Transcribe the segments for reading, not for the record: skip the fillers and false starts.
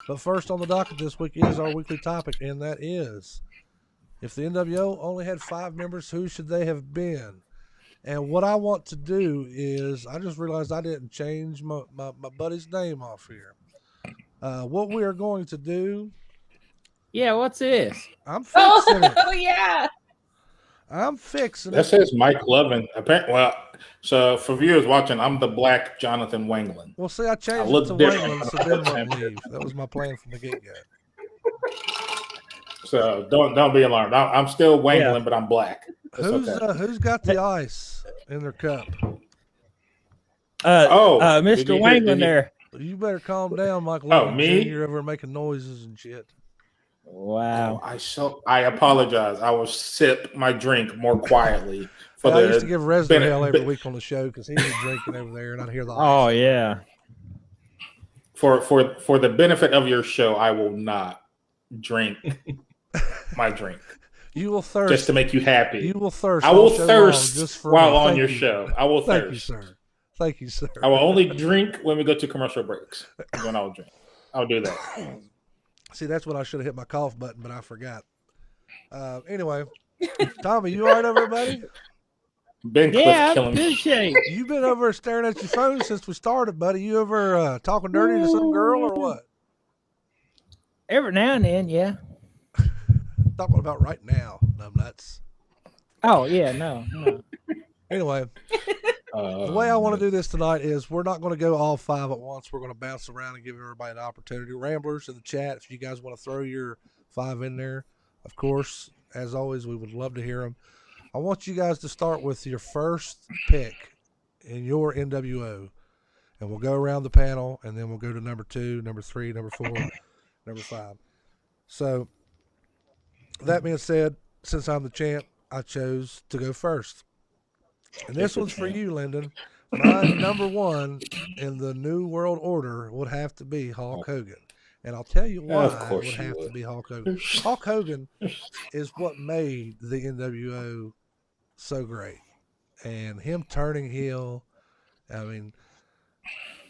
But first on the docket this week is our weekly topic, and that is, if the NWO only had 5 members, who should they have been? And what I want to do is, I just realized I didn't change my buddy's name off here. What we are going to do, Yeah, what's this? I'm fixing it. Oh yeah. I'm fixing That it. says Mike Lovin. Apparently, well, so for viewers watching, I'm the black Jonathan Wanglin. Well, see, I changed look it to different. Wayland so Ben wouldn't leave. That was my plan from the get-go. So don't be alarmed. I'm still Wanglin, but I'm black. It's okay. Who's got the ice in their cup? Mr. Wanglin there. You better calm down, Michael. Me? You're over making noises and shit. Wow. I apologize. I will sip my drink more quietly. I used to give Resner hell every week on the show because he was drinking over there, and I'd hear the ice. Oh yeah. For the benefit of your show, I will not drink my drink. You will thirst just to make you happy. You will thirst. I will thirst while on your show. I will thirst. Thank you, sir. Thank you, sir. I will only drink when we go to commercial breaks. When I'll drink. I'll do that. See, that's when I should have hit my cough button, but I forgot. Anyway, Tommy, you all right over there, buddy? Ben Cliff killing good shape. You've been over staring at your phone since we started, buddy. You ever talking dirty to some girl or what? Every now and then, yeah. Talking about right now, numbnuts. Oh yeah, no. Anyway, the way I want to do this tonight is we're not going to go all 5 at once. We're going to bounce around and give everybody an opportunity. Ramblers in the chat, if you guys want to throw your 5 in there, of course, as always, we would love to hear them. I want you guys to start with your first pick in your NWO, and we'll go around the panel, and then we'll go to number 2, number 3, number 4, number 5. So, that being said, since I'm the champ, I chose to go first. And this one's for you, Lyndon. My number 1 in the New World Order would have to be Hulk Hogan. And I'll tell you why it would have to be Hulk Hogan. Hulk Hogan is what made the NWO so great. And him turning heel, I mean,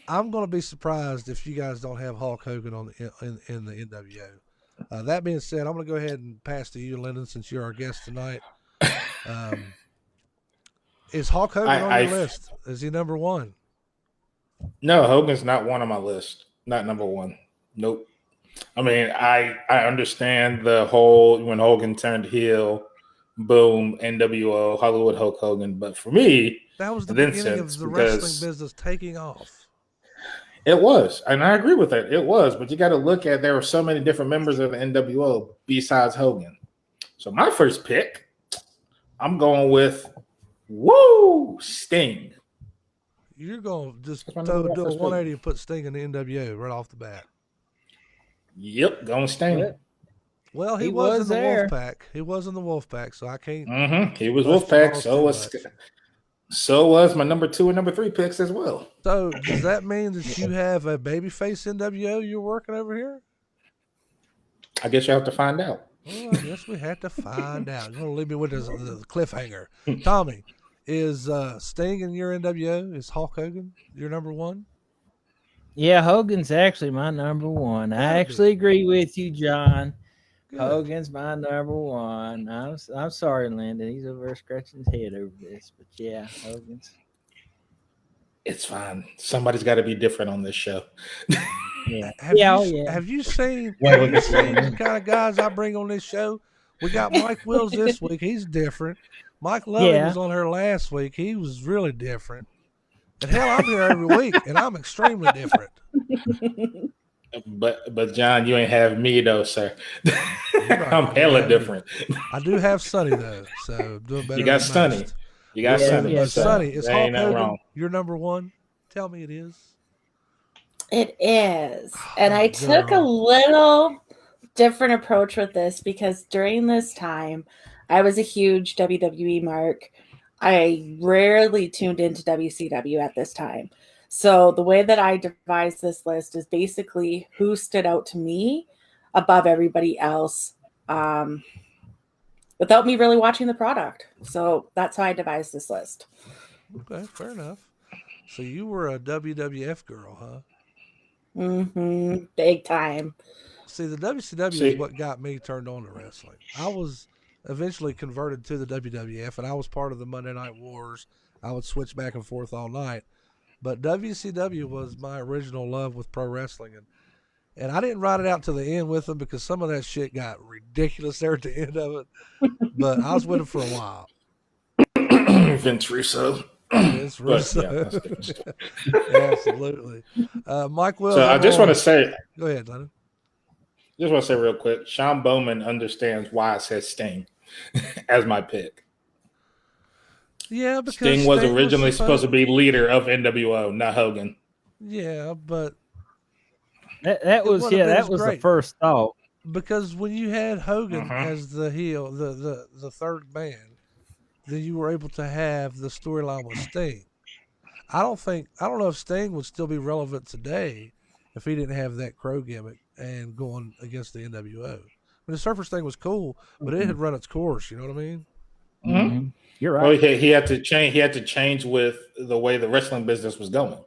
I'm going to be surprised if you guys don't have Hulk Hogan on in the NWO. That being said, I'm going to go ahead and pass to you, Lyndon, since you're our guest tonight. Is Hulk Hogan on your list? Is he number 1? No, Hogan's not one on my list. Not number 1. Nope. I mean, I understand the whole when Hogan turned heel, boom, NWO, Hollywood Hulk Hogan. But for me, that was the beginning of the wrestling business taking off. It was, and I agree with that. It was, but you got to look at there were so many different members of the NWO besides Hogan. So my first pick, I'm going with Sting. You're going to just do a 180 and put Sting in the NWO right off the bat. Yep, going Sting. Yeah. Well, he was in the Wolfpack. He was in the Wolfpack, so I can't. He was Wolfpack. So was my number 2 and number 3 picks as well. So does that mean that you have a babyface NWO you're working over here? I guess you have to find out. Well, I guess we have to find out. You're going to leave me with the cliffhanger. Tommy, is Sting in your NWO? Is Hulk Hogan your number 1? Yeah, Hogan's actually my number 1. I actually agree with you, John. Good. Hogan's my number 1. I'm sorry, Lyndon. He's over scratching his head over this, but yeah, Hogan's. It's fine. Somebody's got to be different on this show. Yeah. Have you seen the kind of guys I bring on this show? We got Mike Wills this week. He's different. Mike Lovey was on here last week. He was really different. And hell, I'm here every week, and I'm extremely different. But John, you ain't have me though, sir. Right. I'm hella different. I do have Sonny though, so doing better. You got Sonny. You got Sonny. Yeah, Sonny, is Hulk Hogan your number 1? Tell me it is. It is. And I took a little different approach with this because during this time, I was a huge WWE mark. I rarely tuned into WCW at this time. So the way that I devised this list is basically who stood out to me above everybody else without me really watching the product. So that's how I devised this list. Okay, fair enough. So you were a WWF girl, huh? Mm-hmm. Big time. See, the WCW is what got me turned on to wrestling. I was eventually converted to the WWF, and I was part of the Monday Night Wars. I would switch back and forth all night. But WCW was my original love with pro wrestling. And I didn't ride it out to the end with them because some of that shit got ridiculous there at the end of it. But I was with them for a while. Vince Russo. Vince Russo. Yeah, absolutely. Mike Wells. So I just want to say. Go ahead, Lennon. Just want to say real quick, Sean Bowman understands why I said Sting as my pick. Yeah, because Sting was originally supposed to be leader of NWO, not Hogan. Yeah, but that was the first thought. Because when you had Hogan as the heel, the third man, then you were able to have the storyline with Sting. I don't know if Sting would still be relevant today if he didn't have that crow gimmick and going against the NWO. I mean, the Surfers thing was cool, but it had run its course. You know what I mean? Mm-hmm. You're right. Well, he had to change. He had to change with the way the wrestling business was going.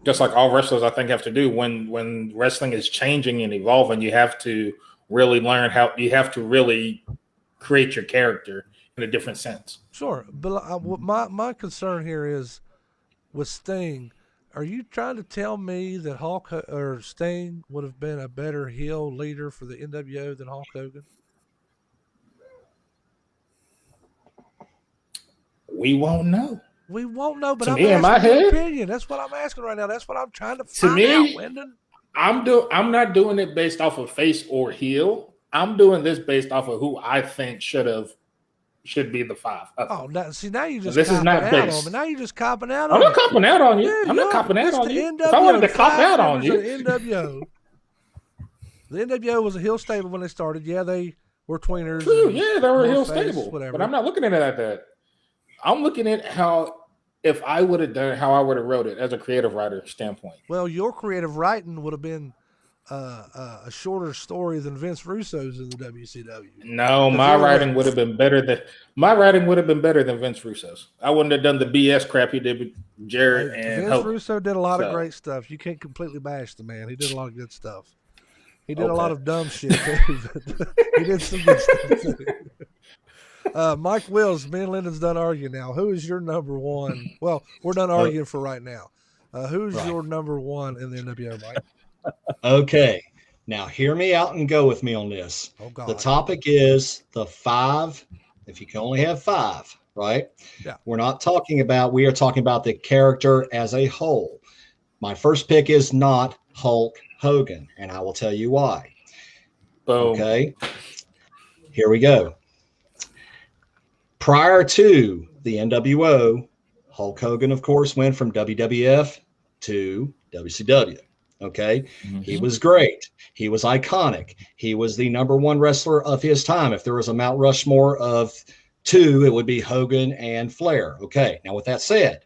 Just like all wrestlers, I think, have to do when wrestling is changing and evolving. You have to really learn how. You have to really create your character in a different sense. Sure, but my concern here is with Sting. Are you trying to tell me that Hulk or Sting would have been a better heel leader for the NWO than Hulk Hogan? We won't know. We won't know, but to I'm me, asking your opinion. That's what I'm asking right now. That's what I'm trying to find out, Lyndon. I'm not doing it based off of face or heel. I'm doing this based off of who I think should be the five. Oh, now you just this is not out on me. Now you just copping out on me. I'm not copping out on you. Yeah, I'm not copping out on you. NWO, if I wanted to cop out on you. The NWO was a heel stable when they started. Yeah, they were tweeners. True, yeah, they were a heel stable. Whatever. But I'm not looking at it like that. I'm looking at if I would have done how I would have wrote it as a creative writer standpoint. Well, your creative writing would have been a shorter story than Vince Russo's in the WCW. No, my writing would have been better than Vince Russo's. I wouldn't have done the BS crap he did with Jarrett and Vince Russo did a lot of great stuff. You can't completely bash the man. He did a lot of good stuff. He did a lot of dumb shit too. He did some good stuff too. Mike Wills, me and Lyndon's done arguing now. Who is your number one? Well, we're done arguing for right now. Who's your number one in the NWO, Mike? Okay. Now, hear me out and go with me on this. Oh, God. The topic is the five, if you can only have five, right? Yeah. We are talking about the character as a whole. My first pick is not Hulk Hogan, and I will tell you why. Boom. Okay. Here we go. Prior to the NWO, Hulk Hogan, of course, went from WWF to WCW. Okay. Mm-hmm. He was great. He was iconic. He was the number one wrestler of his time. If there was a Mount Rushmore of two, it would be Hogan and Flair. Okay. Now, with that said,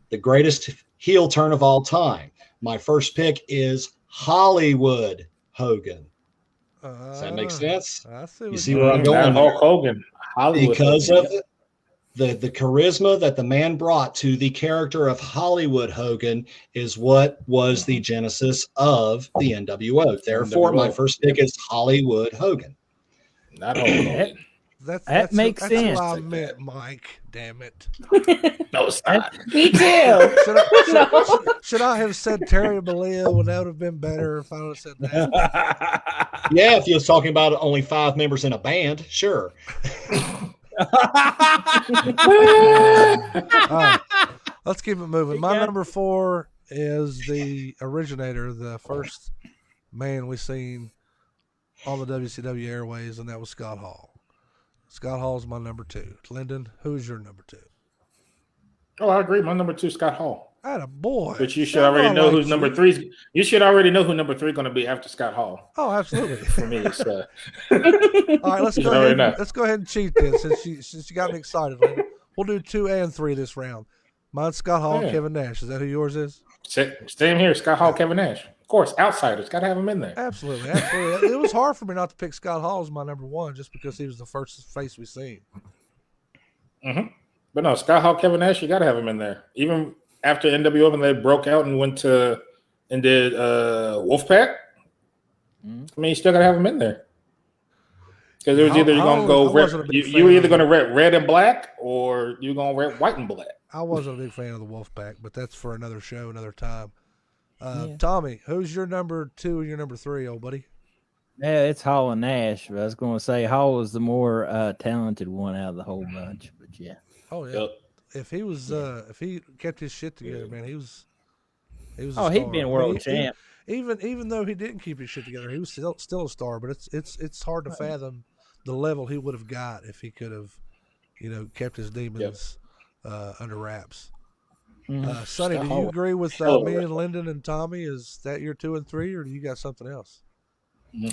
the greatest heel turn of all time. My first pick is Hollywood Hogan. Does that make sense? You see where I'm going? Hulk Hogan. Hollywood because Hogan. Of the charisma that the man brought to the character of Hollywood Hogan is what was the genesis of the NWO. Therefore, my first pick is Hollywood Hogan. Not Hogan. That makes sense. That's what I meant, Mike. Damn it. No, it's not. Me too. Should I have said Terry Bollea? Would that have been better if I would have said that? Yeah, if you was talking about only 5 members in a band, sure. All right, let's keep it moving. My number 4 is the originator, the first man we seen on the WCW airways, and that was Scott Hall. Scott Hall is my number 2. Lyndon, who's your number 2? Oh, I agree. My number 2 is Scott Hall. Atta boy. But you should already know who's number 3. You should already know who number 3 is going to be after Scott Hall. Oh, absolutely. For me, it's all right. Let's go ahead and cheat then, since you got me excited. Lyndon. We'll do 2 and 3 this round. Mine's Scott Hall, Kevin Nash. Is that who yours is? Same here. Scott Hall, Kevin Nash. Of course, outsiders. Got to have him in there. Absolutely. It was hard for me not to pick Scott Hall as my number 1 just because he was the first face we seen. Mm-hmm. But no, Scott Hall, Kevin Nash, you got to have him in there. Even after NWO, when they broke out and went to and did Wolfpack. I mean, you still gotta have him in there because it was either you're gonna go you were either gonna rep red and black or you're gonna rep white and black. I wasn't a big fan of the Wolfpack, but that's for another show, another time. Tommy, who's your number 2 and your number 3, old buddy? Yeah, it's Hall and Nash. But I was going to say Hall was the more talented one out of the whole bunch. But yeah. Oh yeah. Yep. If he was, if he kept his shit together, man, he was. He'd been world champ. Even though he didn't keep his shit together, he was still a star. But it's hard to fathom the level he would have got if he could have, kept his demons under wraps. Sonny, do you agree with me and Lyndon and Tommy? Is that your 2 and 3, or do you got something else?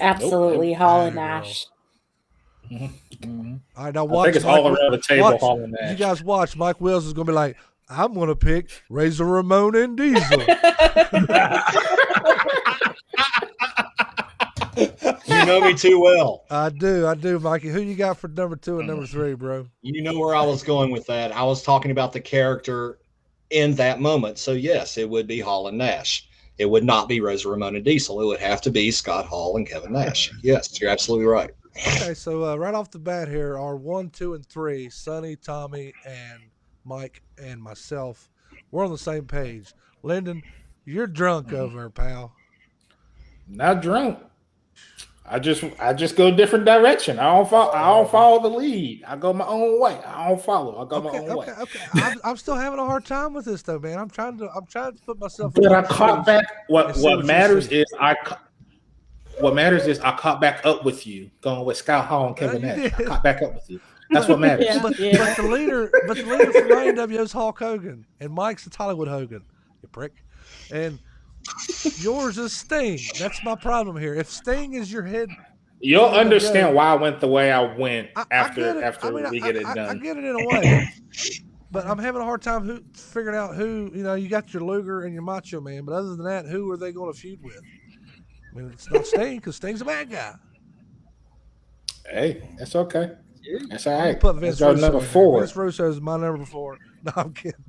Absolutely, Hall and Nash. All right, now watch. I think it's all around the table. Hall and Nash. You guys watch. Mike Wills is going to be like, I'm going to pick Razor Ramon and Diesel. You know me too well. I do, Mikey. Who you got for number 2 and number 3, bro? You know where I was going with that. I was talking about the character in that moment. So, yes, it would be Hall and Nash. It would not be Razor Ramon and Diesel. It would have to be Scott Hall and Kevin Nash. Yes, you're absolutely right. Okay, so right off the bat here, our 1, 2, and 3, Sonny, Tommy, and Mike, and myself, we're on the same page. Lyndon, you're drunk over there, pal. Not drunk. I just go a different direction. I don't follow the lead. I go my own way. I don't follow. I go my own way. Okay. I'm still having a hard time with this though, man. I'm trying to put myself. But I caught back. What matters is I caught back up with you, going with Scott Hall and Kevin Nash. I caught back up with you. That's what matters. But the leader from NWO is Hulk Hogan, and Mike's the Hollywood Hogan. You prick. And yours is Sting. That's my problem here. If Sting is your head, you'll understand why I went the way I went after we get it done. I get it in a way, but I'm having a hard time figuring out who. You got your Luger and your Macho Man, but other than that, who are they going to feud with? I mean, it's not Sting because Sting's a bad guy. Hey, that's okay. That's all right. Put Vince Russo number 4. Vince Russo is my number 4. No, I'm kidding.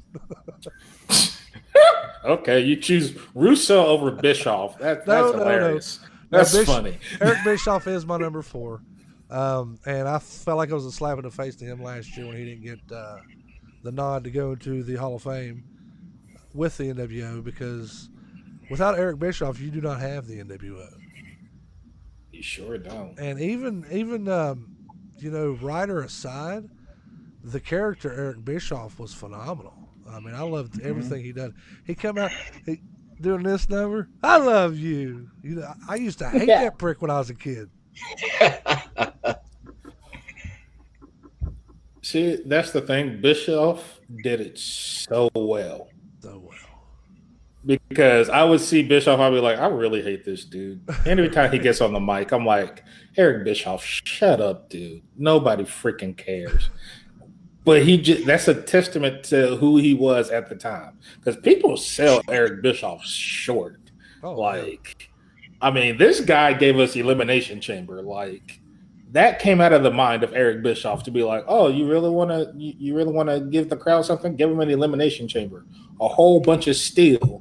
Okay, you choose Russo over Bischoff. That's hilarious. No. That's funny. Eric Bischoff is my number 4. And I felt like it was a slap in the face to him last year when he didn't get the nod to go to the Hall of Fame with the NWO, because without Eric Bischoff, you do not have the NWO. You sure don't. And even writer aside, the character Eric Bischoff was phenomenal. I mean, I loved everything he did. He come out doing this number. I love you. I used to hate that prick when I was a kid. See, that's the thing. Bischoff did it so well. Because I would see Bischoff, I'd be like, I really hate this dude. And every time he gets on the mic, I'm like, Eric Bischoff, shut up, dude. Nobody freaking cares. But that's a testament to who he was at the time. Because people sell Eric Bischoff short. I mean, this guy gave us Elimination Chamber. Like, that came out of the mind of Eric Bischoff to be like, oh, you really want to give the crowd something? Give them an Elimination Chamber. A whole bunch of steel.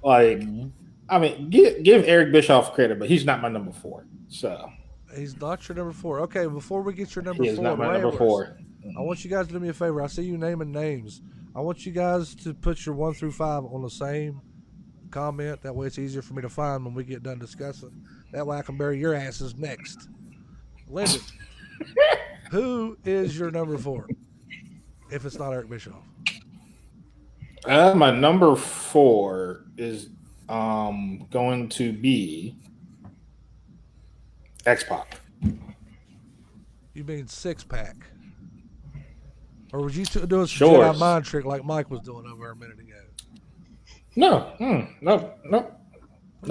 I mean, give Eric Bischoff credit, but he's not my number 4. So he's not your number 4. Okay, before we get your number 4, he is not my number 4. I want you guys to do me a favor. I see you naming names. I want you guys to put your 1 through 5 on the same comment. That way, it's easier for me to find when we get done discussing. That way, I can bury your asses next. Lyndon, who is your number 4? If it's not Eric Bischoff. My number 4 is going to be X-Pac. You mean 6-pack? Or was you doing some Jedi mind trick like Mike was doing over a minute ago? No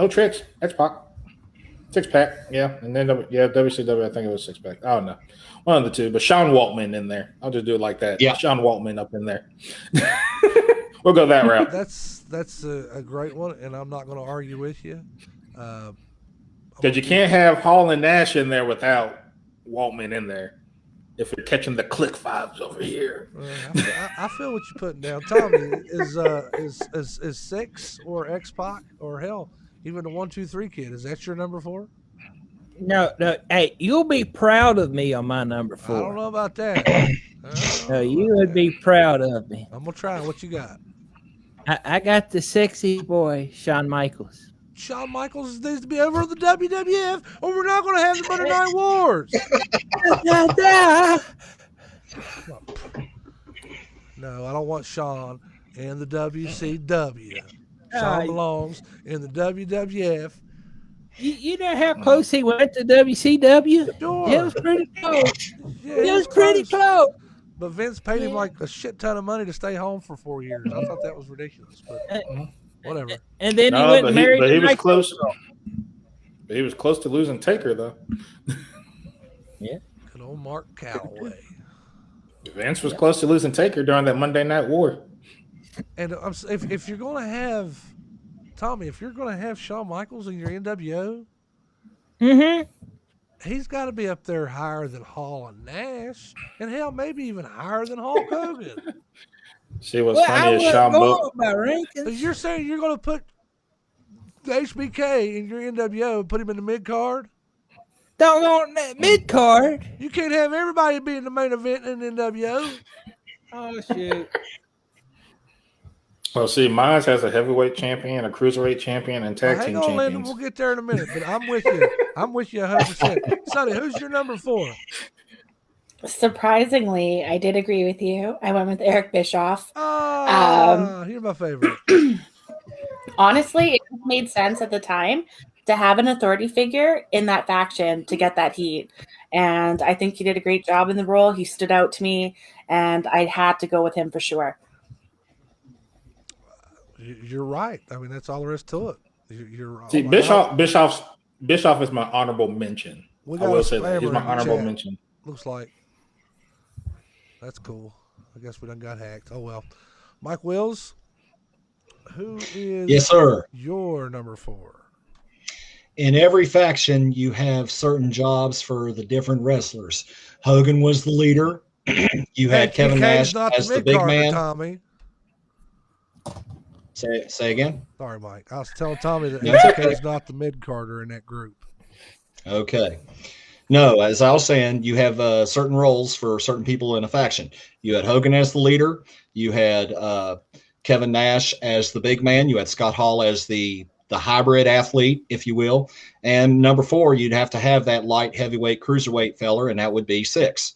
tricks. X-Pac. 6-pack, yeah. And then, WCW, I think it was 6-pack. I don't know. One of the two, but Sean Waltman in there. I'll just do it like that. Yeah. Sean Waltman up in there. We'll go that route. That's a great one, and I'm not going to argue with you. Because you can't have Hall and Nash in there without Waltman in there. If you're catching the click vibes over here. I feel what you're putting down. Tommy, is 6 or X-Pac or hell, even the 1, 2, 3 kid, is that your number 4? No. Hey, you'll be proud of me on my number 4. I don't know about that. No, you would be proud of me. I'm gonna try. What you got? I got the sexy boy, Shawn Michaels. Shawn Michaels needs to be over the WWF, or we're not gonna have the Monday Night Wars. No, I don't want Shawn in the WCW. Shawn belongs in the WWF. You know how close he went to WCW? Sure. It was pretty close. Yeah, it was pretty close. But Vince paid him like a shit ton of money to stay home for 4 years. I thought that was ridiculous, but whatever. And then he went and married. But he was close. He was close to losing Taker, though. Yeah. Good old Mark Calloway. Vince was close to losing Taker during that Monday Night War. And if you're going to have, Tommy, if you're going to have Shawn Michaels in your NWO, he's got to be up there higher than Hall and Nash, and hell, maybe even higher than Hulk Hogan. See what's funny is Shawn So you're saying you're going to put HBK in your NWO and put him in the mid card? Don't want that mid card. You can't have everybody be in the main event in NWO. Oh shoot. Well, see, mine has a heavyweight champion, a cruiserweight champion, and tag team champions. Landon, we'll get there in a minute, but I'm with you. I'm with you 100%. Sonny, who's your number 4? Surprisingly, I did agree with you. I went with Eric Bischoff. You're my favorite. Honestly, it made sense at the time to have an authority figure in that faction to get that heat. And I think he did a great job in the role. He stood out to me, and I had to go with him for sure. You're right. I mean, that's all there is to it. You're see, Bischoff is my honorable mention. I will say that he's my honorable mention. Looks like that's cool. I guess we done got hacked. Oh well. Mike Wills, who is your number 4? In every faction, you have certain jobs for the different wrestlers. Hogan was the leader. You had Kevin Nash as the big man. Tommy. Say again? Sorry, Mike. I was telling Tommy that HBK is not the mid-carder in that group. Okay. No, as I was saying, you have certain roles for certain people in a faction. You had Hogan as the leader. You had Kevin Nash as the big man. You had Scott Hall as the hybrid athlete, if you will. And number 4, you'd have to have that light heavyweight cruiserweight feller, and that would be 6.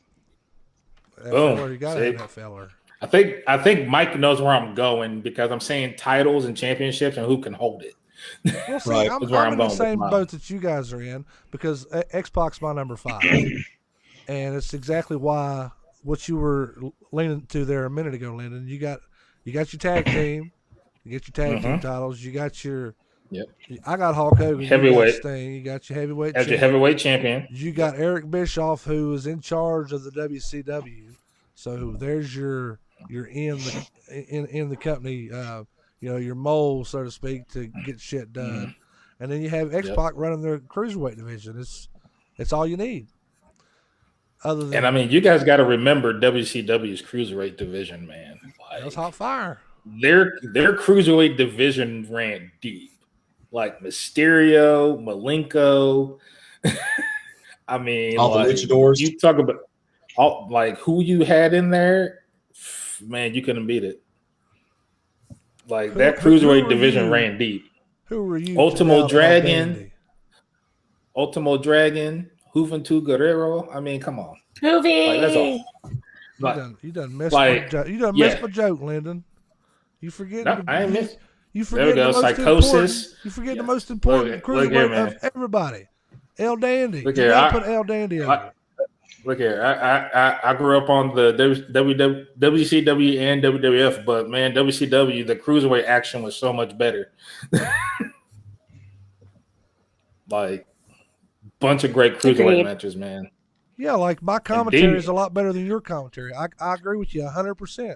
Boom. You got to have that feller. I think Mike knows where I'm going because I'm saying titles and championships and who can hold it. Well, see, right. I'm in the same boat that you guys are in because X-Pac's my number 5. And it's exactly why what you were leaning to there a minute ago, Lyndon. You got your tag team. You get your tag team titles. You got your I got Hulk Hogan. Heavyweight. You got your heavyweight as your heavyweight champion. You got Eric Bischoff, who is in charge of the WCW. So there's your in the company, your mole, so to speak, to get shit done. And then you have X-Pac running their cruiserweight division. It's all you need. Other than, and I mean, you guys got to remember WCW's cruiserweight division, man. That was hot fire. Their cruiserweight division ran deep, like Mysterio, Malenko. I mean, all the luchadors. You talk about who you had in there. Man, you couldn't beat it. Like that cruiserweight division ran deep. Who were you? Ultimo Dragon, Juventud Guerrero. I mean, come on. Movie. That's all. You done missed my joke, Lyndon. You forget. No, I ain't missed. You forget there we go. Psychosis. You forget the most important cruiserweight of everybody. El Dandy. Look you here, put El Dandy on. Look here, I grew up on the WCW and WWF, but man, WCW, the cruiserweight action was so much better. Like, bunch of great cruiserweight matches, man. Yeah, like my commentary is a lot better than your commentary. I agree with you 100%.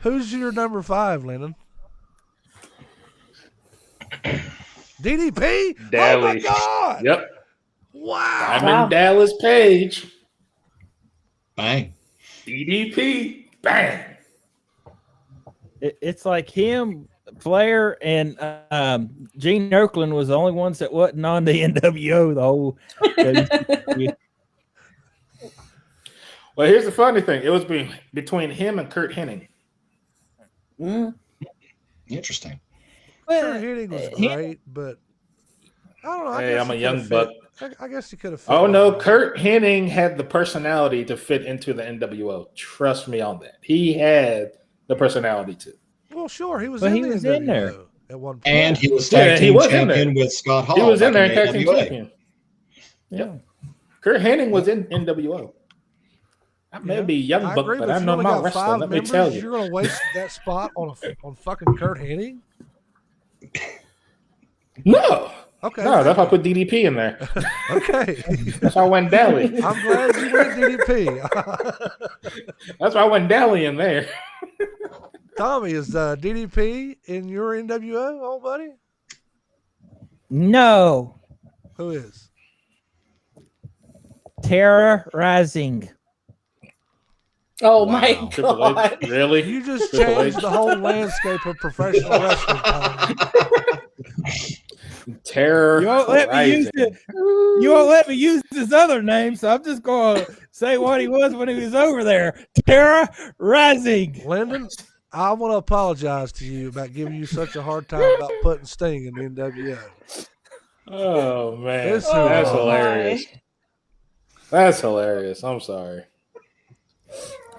Who's your number 5, Lennon? DDP? Daly. Oh my God! Yep. Wow. Diamond Dallas Page. Bang. DDP. Bang. It's like him, Flair, and Gene Okerlund was the only ones that wasn't on the NWO the whole. Well, here's the funny thing. It was between him and Kurt Hennig. Interesting. Kurt Hennig was great, but I don't know. Hey, I'm a young buck. I guess he could have. Oh no, Kurt Hennig had the personality to fit into the NWO. Trust me on that. He had the personality to. Well, sure, he was in there at one point, and he was tag team champion with Scott Hall. He was in there and tag team champion. Yeah, Kurt Hennig was in NWO. I may be young buck, but I know my wrestling. Let me tell you, you're going to waste that spot on fucking Kurt Hennig. No. Okay. No, that's why I put DDP in there. Okay. That's why I went Dally. I'm glad you went DDP. That's why I went Dally in there. Tommy, is DDP in your NWO, old buddy? No. Who is? Terror Rising. Oh my God! Really? You just changed the whole landscape of professional wrestling. Terror. You won't let me use it. You won't let me use his other name, so I'm just going to say what he was when he was over there. Terror Rising. Lyndon, I want to apologize to you about giving you such a hard time about putting Sting in the NWO. Oh man, that's hilarious. That's hilarious. I'm sorry.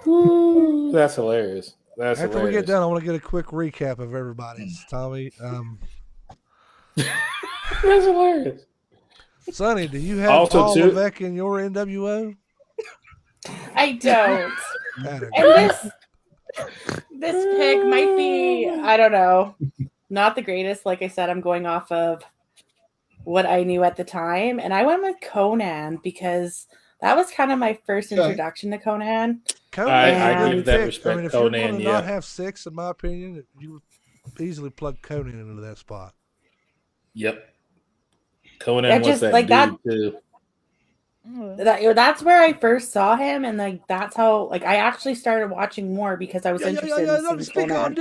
That's hilarious. That's After we get done, I want to get a quick recap of everybody's. Tommy, that's hilarious. Sonny, do you have Paul Levesque in your NWO? I don't. And this pick might be, I don't know, not the greatest. Like I said, I'm going off of what I knew at the time, and I went with Conan because that was kind of my first introduction to Conan. I give that respect. I mean, if you're going to not have 6, in my opinion, you would easily plug Conan into that spot. Yep, Conan was that dude too. That's where I first saw him, and like that's how like I actually started watching more because I was interested in seeing Conan.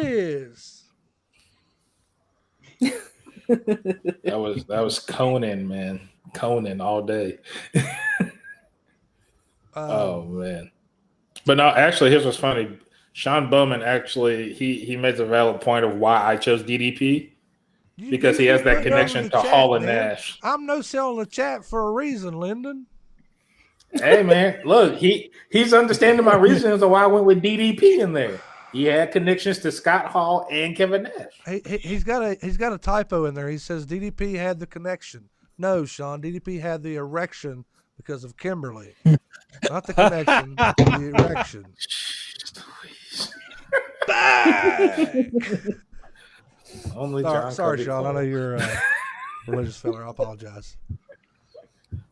That was Conan, man. Conan all day. Oh man. But no, actually, here's what's funny. Sean Bowman actually he made a valid point of why I chose DDP because he has that connection to Hall and Nash. I'm no selling the chat for a reason, Lyndon. Hey man, look, he's understanding my reasons of why I went with DDP in there. He had connections to Scott Hall and Kevin Nash. He's got a typo in there. He says DDP had the connection. No, Sean, DDP had the erection because of Kimberly. Not the connection, the erection. Sorry, Sean. I know you're a religious fella. I apologize.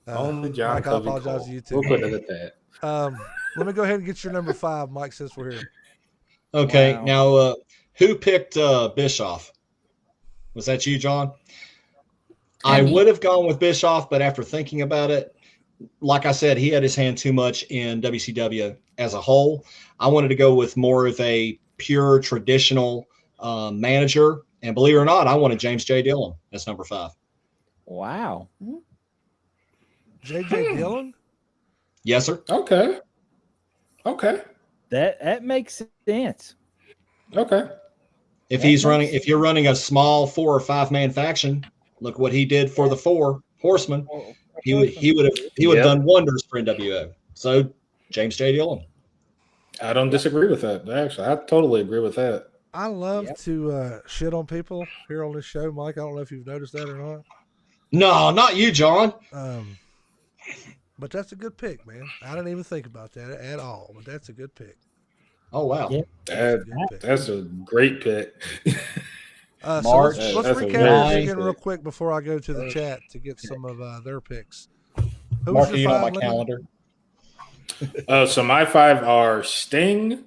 Only John. Mike, I apologize to you too. We'll put it at that. Let me go ahead and get your number 5, Mike, since we're here. Okay, now who picked Bischoff? Was that you, John? I would have gone with Bischoff, but after thinking about it, like I said, he had his hand too much in WCW as a whole. I wanted to go with more of a pure traditional manager, and believe it or not, I wanted James J. Dillon as number 5. Wow. J.J. Dillon? Yes, sir. Okay. That makes sense. Okay. If you're running a small 4 or 5 man faction, look what he did for the 4 Horsemen. He would have done wonders for NWO. So James J. Dillon. I don't disagree with that. Actually, I totally agree with that. I love to shit on people here on this show, Mike. I don't know if you've noticed that or not. No, not you, John. But that's a good pick, man. I didn't even think about that at all, but that's a good pick. Oh, wow. Yep. That's a great pick. So let's recap this again real quick before I go to the chat to get some of their picks. Mark it on my calendar. So my 5 are Sting.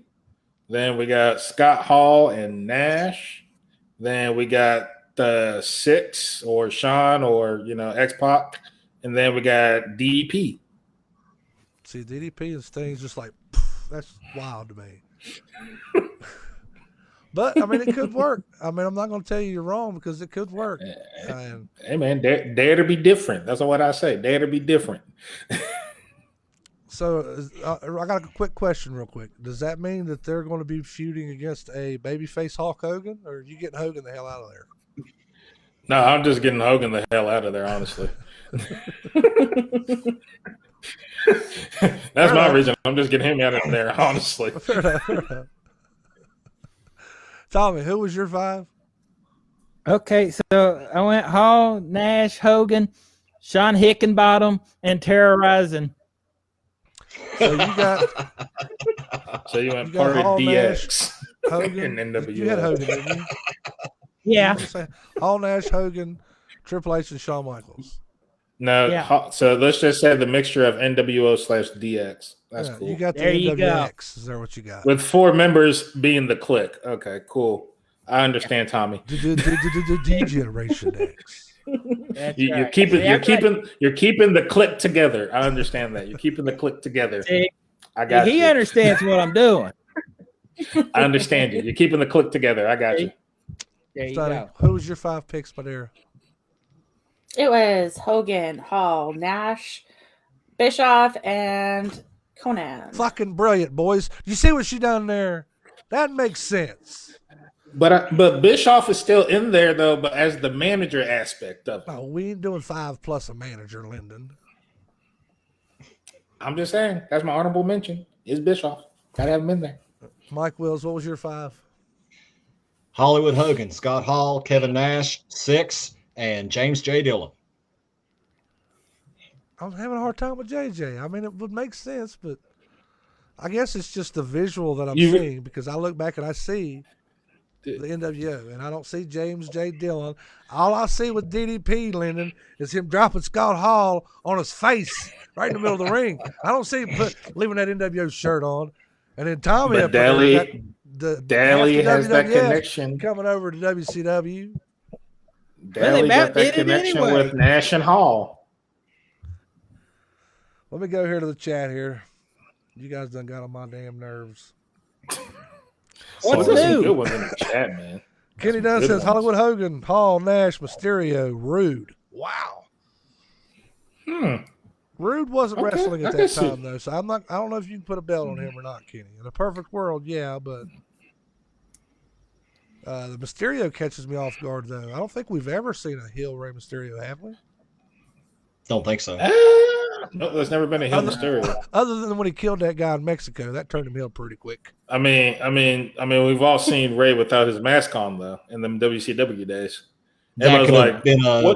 Then we got Scott Hall and Nash. Then we got the 6 or Sean or X-Pac and then we got DDP. See, DDP and Sting's just like, that's wild to me. But I mean, it could work. I mean, I'm not going to tell you you're wrong because it could work. Hey man, dare to be different. That's what I say. Dare to be different. So I got a quick question, real quick. Does that mean that they're going to be feuding against a babyface Hulk Hogan, or are you getting Hogan the hell out of there? No, I'm just getting Hogan the hell out of there, honestly. That's my reason. I'm just getting him out of there, honestly. Fair enough. Tommy, who was your 5? Okay, so I went Hall, Nash, Hogan, Sean Hickenbottom, and Terrorizing. So you got. So you went part of DX, Hogan, and NWO. You had Hogan, didn't you? Yeah. Hall, Nash, Hogan, Triple H, and Shawn Michaels. No, yeah. So let's just say the mixture of NWO/DX. That's cool. You got the there NWX. You go. Is that what you got? With 4 members being the clique. Okay, cool. I understand, Tommy. D-Generation X. You're keeping the clique together. I understand that. You're keeping the clique together. I got you. He understands what I'm doing. I understand you. You're keeping the clique together. I got you. There you go. Who was your 5 picks, Madeira? It was Hogan, Hall, Nash, Bischoff, and Conan. Fucking brilliant, boys. You see what she done there? That makes sense. But Bischoff is still in there, though, but as the manager aspect of it. No, we ain't doing 5 plus a manager, Lyndon. I'm just saying. That's my honorable mention. Is Bischoff. Gotta have him in there. Mike Wills, what was your 5? Hollywood Hogan, Scott Hall, Kevin Nash, 6, and James J. Dillon. I'm having a hard time with JJ. I mean, it would make sense, but I guess it's just the visual that I'm seeing because I look back and I see the NWO and I don't see James J. Dillon. All I see with DDP, Lyndon, is him dropping Scott Hall on his face right in the middle of the ring. I don't see him leaving that NWO shirt on. And then Tommy but Daly has that connection coming over to WCW. Daly got that connection with Nash and Hall. Let me go here to the chat here. You guys done got on my damn nerves. What's new? Good one in the chat, man. Kenny Dunn says Hollywood Hogan, Hall, Nash, Mysterio, Rude. Wow. Rude wasn't wrestling at that time though, so I don't know if you can put a belt on him or not, Kenny. In a perfect world, yeah, but the Mysterio catches me off guard though. I don't think we've ever seen a heel Rey Mysterio, have we? Don't think so. No, there's never been a heel Mysterio. Other than when he killed that guy in Mexico, that turned him heel pretty quick. I mean, we've all seen Ray without his mask on though in them WCW days. That could have been a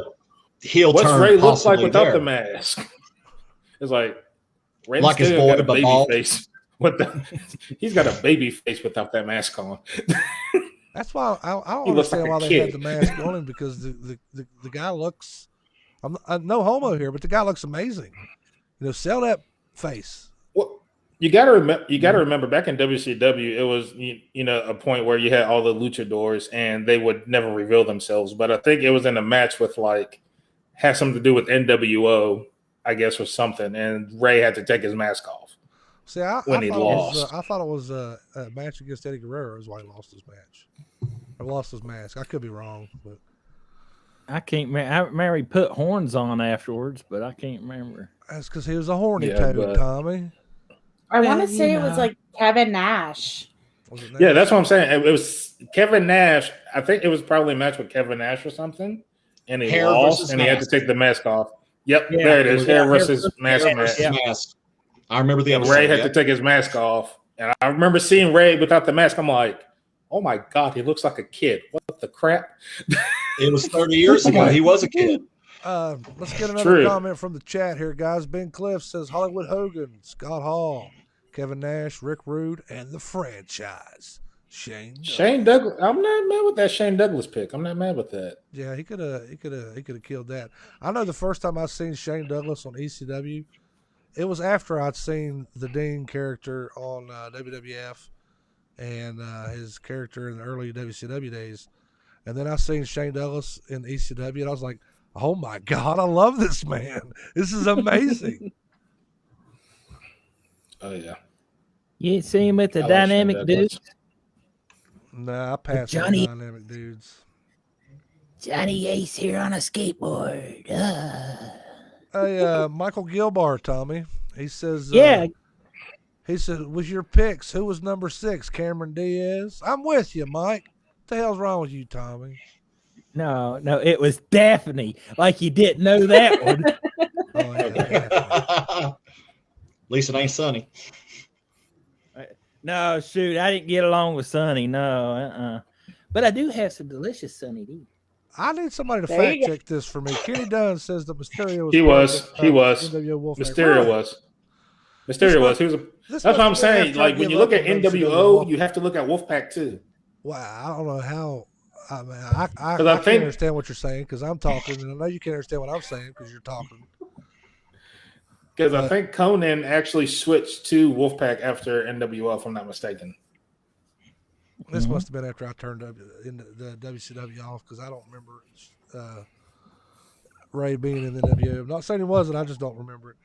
heel turn. What's Ray look like without there? the mask? It's like Ray like his Mysterio boy, got a but baby bald. face. He's got a baby face without that mask on. That's why I don't understand why they had the mask on him because the guy looks. I'm no homo here, but the guy looks amazing. You know, sell that face. Well, you got to remember back in WCW, it was a point where you had all the luchadors and they would never reveal themselves. But I think it was in a match with had something to do with NWO, I guess, or something, and Ray had to take his mask off. See, I he lost. I thought it was a match against Eddie Guerrero is why he lost his match. Or lost his mask. I could be wrong, but I can't remember. I remember he put horns on afterwards, but I can't remember. That's because he was a horny toad, Tommy. I want to say it was like Kevin Nash. Yeah, that's what I'm saying. It was Kevin Nash. I think it was probably a match with Kevin Nash or something, and he lost, and he had to take the mask off. Yep, there it is. Hair versus mask match. I remember the Ray had to take his mask off, and I remember seeing Ray without the mask. I'm like, oh my God, he looks like a kid. What the crap? It was 30 years ago. He was a kid. Let's get another comment from the chat here, guys. Ben Cliff says Hollywood Hogan, Scott Hall, Kevin Nash, Rick Rude, and the franchise. Shane Douglas. I'm not mad with that Shane Douglas pick. I'm not mad with that. Yeah, he could have killed that. I know the first time I seen Shane Douglas on ECW, it was after I'd seen the Dean character on WWF and his character in the early WCW days. And then I seen Shane Douglas in ECW, and I was like, Oh my God, I love this man. This is amazing. Oh yeah. You ain't seen him at the I like Dynamic Shane Dudes? Douglas. Nah, I passed on Johnny- Dynamic Dudes. Johnny Ace here on a skateboard. Hey, Michael Gilbar, Tommy. He says, Yeah. He said, with your picks, who was number 6? Cameron Diaz? I'm with you, Mike. What the hell's wrong with you, Tommy? No, it was Daphne. Like you didn't know that one. Oh, yeah, definitely. At least it ain't Sunny. No, shoot, I didn't get along with Sonny. No, But I do have some delicious Sonny D. I need somebody to There you fact go. check this for me. Kenny Dunn says that Mysterio was He was. president of NWO Wolfpack. Mysterio Really? was. Mysterio was. He was. This That's what I'm must have been saying. after I Like when give you look up at on WCW NWO, you have to look at Wolfpack too. Wow, I don't know how. I mean, I I can't think- understand what you're saying because I'm talking, and I know you can't understand what I'm saying because you're talking. Because I think Conan actually switched to Wolfpack after NWO, if I'm not mistaken. This must have been after I turned into the WCW off because I don't remember Ray being in the NWO. I'm not saying he wasn't, I just don't remember it.